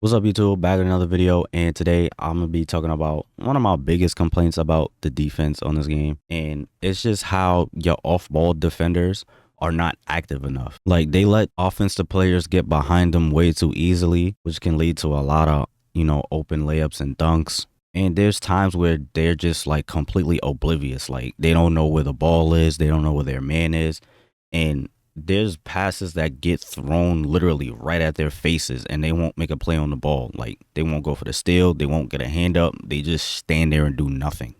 What's up, YouTube? Back with another video, and today I'm gonna be talking about one of my biggest complaints about the defense on this game, and it's just how your off-ball defenders are not active enough. Like, they let offensive players get behind them way too easily, which can lead to a lot of, open layups and dunks. And there's times where they're just like completely oblivious. Like, they don't know where the ball is, they don't know where their man is, and there's passes that get thrown literally right at their faces and they won't make a play on the ball. Like, they won't go for the steal, they won't get a hand up, they just stand there and do nothing.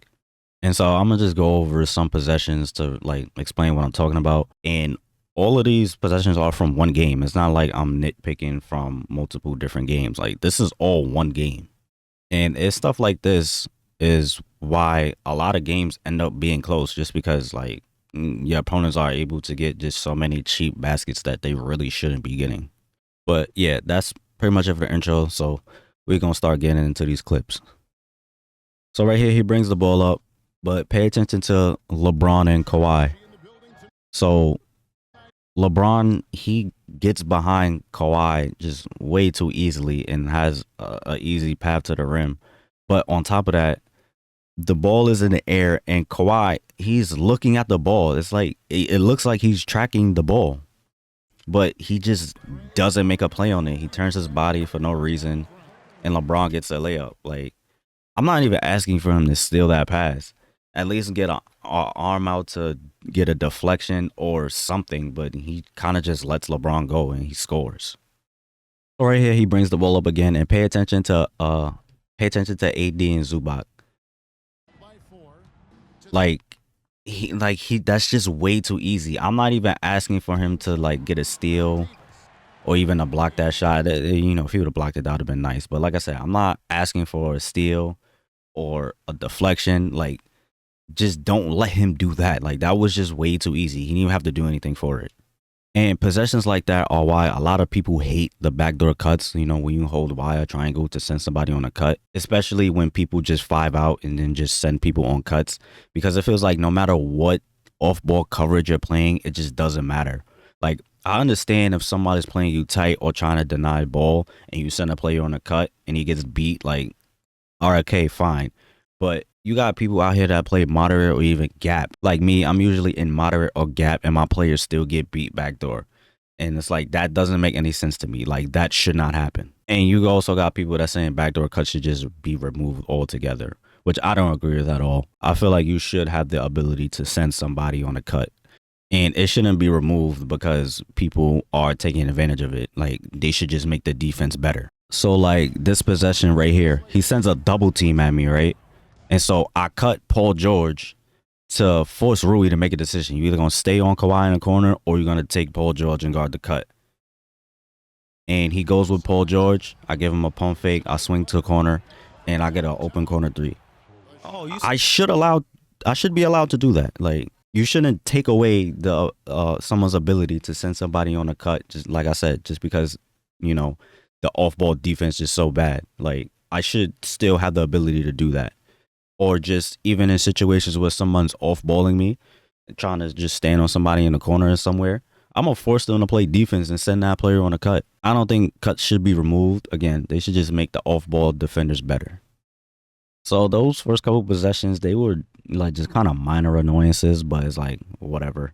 And so I'm gonna just go over some possessions to like explain what I'm talking about. And all of these possessions are from one game. It's not like I'm nitpicking from multiple different games. Like, this is all one game. And it's stuff like this is why a lot of games end up being close, just because like your opponents are able to get just so many cheap baskets that they really shouldn't be getting. But yeah, that's pretty much it for the intro. So we're going to start getting into these clips. So right here, he brings the ball up, but pay attention to LeBron and Kawhi. So LeBron, he gets behind Kawhi just way too easily and has a easy path to the rim. But on top of that, the ball is in the air and Kawhi, he's looking at the ball. It's like, it looks like he's tracking the ball, but he just doesn't make a play on it. He turns his body for no reason and LeBron gets a layup. Like, I'm not even asking for him to steal that pass. At least get a arm out to get a deflection or something, but he kind of just lets LeBron go and he scores. So right here, he brings the ball up again and pay attention to AD and Zubac. Like he that's just way too easy. I'm not even asking for him to like get a steal or even to block that shot. If he would have blocked it, that would have been nice. But like I said, I'm not asking for a steal or a deflection. Like, just don't let him do that. Like, that was just way too easy. He didn't even have to do anything for it. And possessions like that are why a lot of people hate the backdoor cuts. When you hold Y or triangle to send somebody on a cut, especially when people just five out and then just send people on cuts, because it feels like no matter what off-ball coverage you're playing, it just doesn't matter. Like, I understand if somebody's playing you tight or trying to deny ball and you send a player on a cut and he gets beat, like, all right, okay, fine. But you got people out here that play moderate or even gap. Like me, I'm usually in moderate or gap and my players still get beat backdoor. And it's like, that doesn't make any sense to me. Like, that should not happen. And you also got people that saying backdoor cuts should just be removed altogether, which I don't agree with at all. I feel like you should have the ability to send somebody on a cut. And it shouldn't be removed because people are taking advantage of it. Like, they should just make the defense better. So like this possession right here, he sends a double team at me, right? And so I cut Paul George to force Rui to make a decision. You're either going to stay on Kawhi in the corner or you're going to take Paul George and guard the cut. And he goes with Paul George. I give him a pump fake. I swing to the corner and I get an open corner three. I should be allowed to do that. Like, you shouldn't take away the someone's ability to send somebody on a cut, just like I said, just because, the off-ball defense is so bad. Like, I should still have the ability to do that. Or just even in situations where someone's off-balling me, trying to just stand on somebody in the corner or somewhere, I'm going to force them to play defense and send that player on a cut. I don't think cuts should be removed. Again, they should just make the off-ball defenders better. So those first couple possessions, they were like just kind of minor annoyances, but it's like, whatever.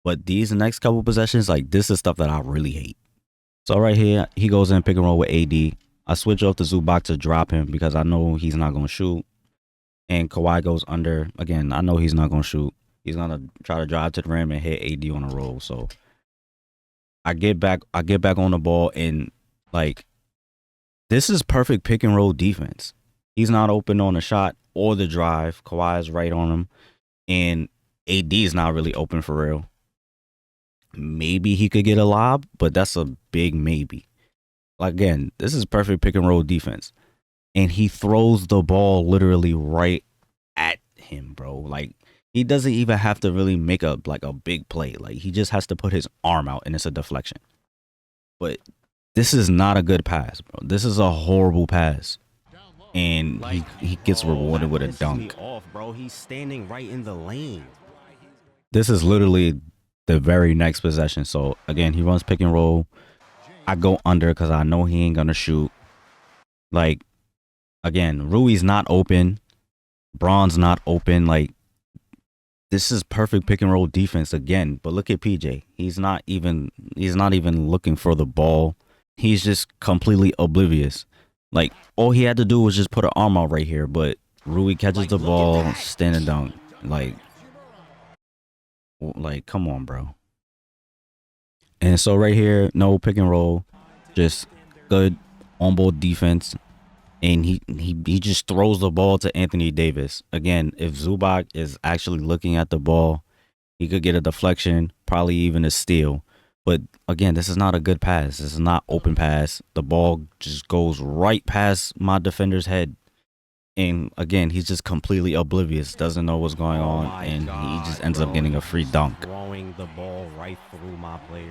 But these next couple possessions, like, this is stuff that I really hate. So right here, he goes in pick and roll with AD. I switch off to Zubac to drop him because I know he's not going to shoot. And Kawhi goes under. Again, I know he's not going to shoot. He's going to try to drive to the rim and hit AD on a roll. So I get back on the ball, and like, this is perfect pick and roll defense. He's not open on the shot or the drive. Kawhi is right on him. And AD is not really open for real. Maybe he could get a lob, but that's a big maybe. Again, this is perfect pick and roll defense. And he throws the ball literally right at him, bro. Like, he doesn't even have to really make a big play. Like, he just has to put his arm out and it's a deflection. But this is not a good pass, bro. This is a horrible pass. And he gets rewarded with a dunk. Bro, he's standing right in the lane. This is literally the very next possession. So again, he runs pick and roll. I go under because I know he ain't gonna shoot. Like, again, Rui's not open. Braun's not open. Like, this is perfect pick and roll defense again. But look at PJ. He's not even looking for the ball. He's just completely oblivious. Like, all he had to do was just put an arm out right here, but Rui catches Like, the look at ball, that. stand and dunk. Like, come on, bro. And so right here, no pick and roll, just good on ball defense. And he just throws the ball to Anthony Davis. Again, if Zubac is actually looking at the ball, he could get a deflection, probably even a steal. But again, this is not a good pass. This is not open pass. The ball just goes right past my defender's head. And again, he's just completely oblivious, doesn't know what's going Oh on, my and he God, just ends up bro. getting a He's free just dunk. throwing the ball right through my players.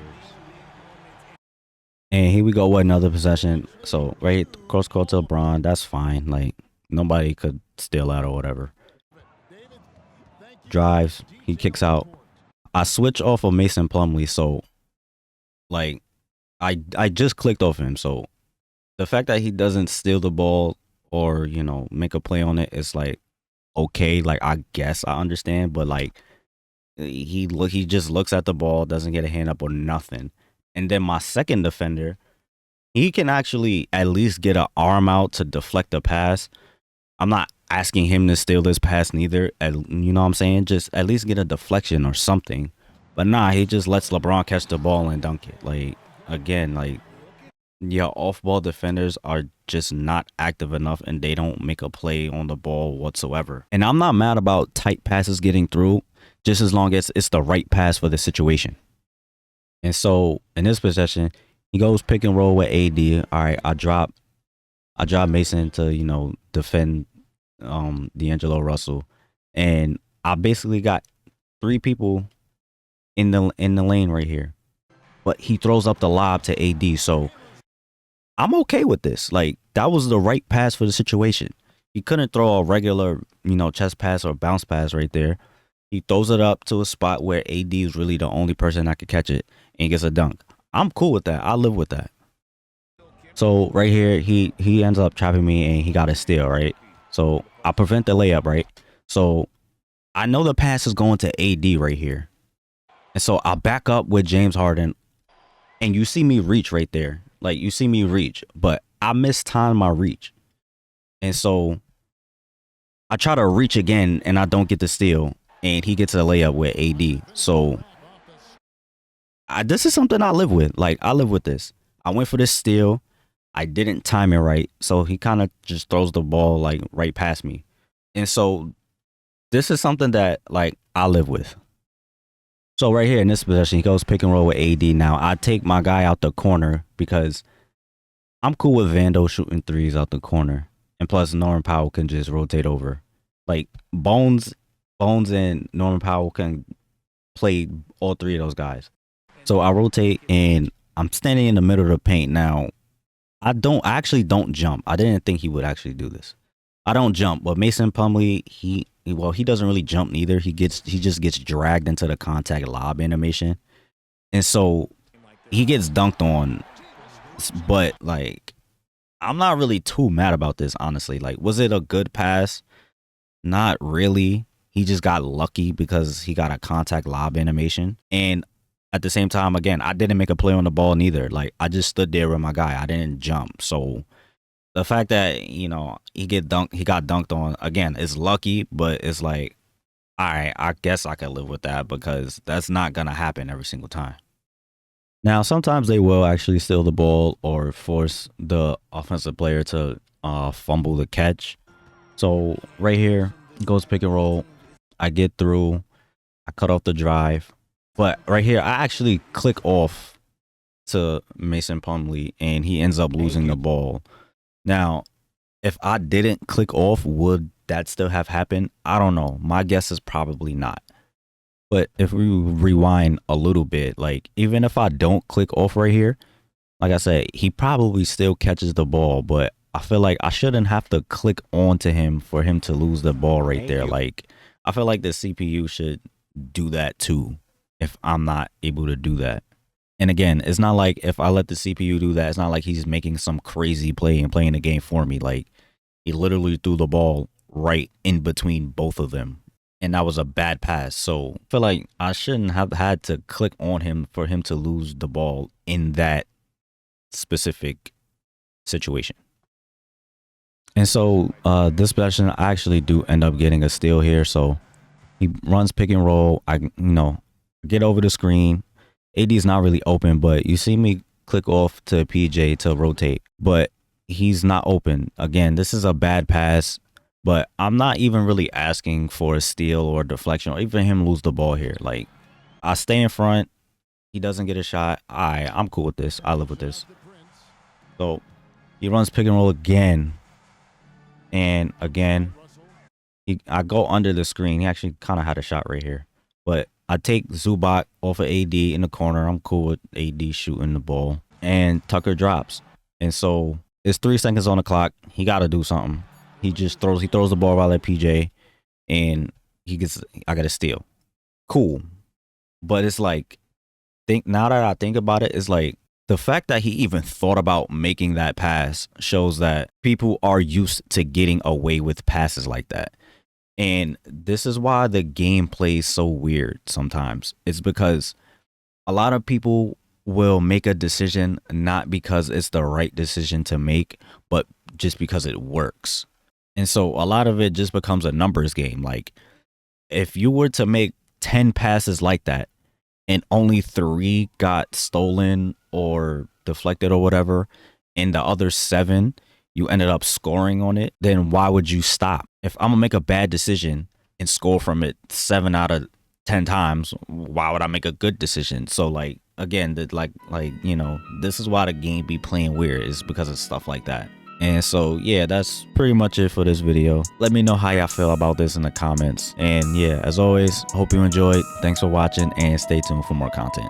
And here we go with another possession. So right cross court to LeBron, that's fine. Like nobody could steal that or whatever. Drives, he kicks out. I switch off of Mason Plumlee, so like I just clicked off him. So the fact that he doesn't steal the ball or make a play on it is like okay. Like I guess I understand, but like he just looks at the ball, doesn't get a hand up or nothing. And then my second defender, he can actually at least get an arm out to deflect the pass. I'm not asking him to steal this pass neither. You know what I'm saying? Just at least get a deflection or something. But nah, he just lets LeBron catch the ball and dunk it. Like again, like yeah, off-ball defenders are just not active enough and they don't make a play on the ball whatsoever. And I'm not mad about tight passes getting through, just as long as it's the right pass for the situation. And so in this possession, he goes pick and roll with AD. All right, I drop Mason to defend D'Angelo Russell, and I basically got three people in the lane right here. But he throws up the lob to AD, so I'm okay with this. Like that was the right pass for the situation. He couldn't throw a regular chest pass or bounce pass right there. He throws it up to a spot where AD is really the only person that could catch it and gets a dunk. I'm cool with that. I live with that. So right here, he ends up trapping me and he got a steal, right? So I prevent the layup, right? So I know the pass is going to AD right here. And so I back up with James Harden and you see me reach right there. Like you see me reach, but I mistimed my reach. And so I try to reach again and I don't get the steal. And he gets a layup with AD. So this is something I live with. Like I live with this. I went for this steal. I didn't time it right. So he kind of just throws the ball like right past me. And so this is something that like I live with. So right here in this possession, he goes pick and roll with AD. Now I take my guy out the corner because I'm cool with Vando shooting threes out the corner. And plus Norman Powell can just rotate over. Like Bones and Norman Powell can play all three of those guys. So I rotate and I'm standing in the middle of the paint. Now I actually don't jump. I didn't think he would actually do this. I don't jump, but Mason Plumlee, he doesn't really jump neither. He just gets dragged into the contact lob animation. And so he gets dunked on. But like I'm not really too mad about this, honestly. Like, was it a good pass? Not really. He just got lucky because he got a contact lob animation. And at the same time, again, I didn't make a play on the ball neither. Like I just stood there with my guy. I didn't jump. So the fact that, he got dunked on, again, is lucky, but it's like, all right, I guess I could live with that because that's not gonna happen every single time. Now, sometimes they will actually steal the ball or force the offensive player to fumble the catch. So right here, goes pick and roll. I get through. I cut off the drive. But right here, I actually click off to Mason Plumlee, and he ends up losing the ball. Now, if I didn't click off, would that still have happened? I don't know. My guess is probably not. But if we rewind a little bit, like even if I don't click off right here, like I said, he probably still catches the ball, but I feel like I shouldn't have to click on to him for him to lose the ball right there. Like I feel like the CPU should do that too if I'm not able to do that. And again, it's not like if I let the CPU do that, it's not like he's making some crazy play and playing the game for me. Like, he literally threw the ball right in between both of them. And that was a bad pass. So I feel like I shouldn't have had to click on him for him to lose the ball in that specific situation. And so this possession, I actually do end up getting a steal here. So he runs pick and roll. I, get over the screen. AD is not really open, but you see me click off to PJ to rotate, but he's not open. Again, this is a bad pass, but I'm not even really asking for a steal or deflection or even him lose the ball here. Like, I stay in front. He doesn't get a shot. I'm cool with this. I live with this. So he runs pick and roll again. And again, I go under the screen. He actually kind of had a shot right here. But I take Zubac off of AD in the corner. I'm cool with AD shooting the ball. And Tucker drops. And so it's 3 seconds on the clock. He got to do something. He throws the ball right at PJ. And I got to steal. Cool. But it's like, now that I think about it, it's like, the fact that he even thought about making that pass shows that people are used to getting away with passes like that. And this is why the game plays so weird sometimes. It's because a lot of people will make a decision not because it's the right decision to make, but just because it works. And so a lot of it just becomes a numbers game. Like, if you were to make 10 passes like that and only 3 got stolen or deflected or whatever, and the other 7 you ended up scoring on it, then why would you stop? If I'm gonna make a bad decision and score from it 7 out of 10 times, why would I make a good decision? So like, again, this is why the game be playing weird, is because of stuff like that. And so yeah, that's pretty much it for this video. Let me know how y'all feel about this in the comments. And yeah, as always, hope you enjoyed. Thanks for watching and stay tuned for more content.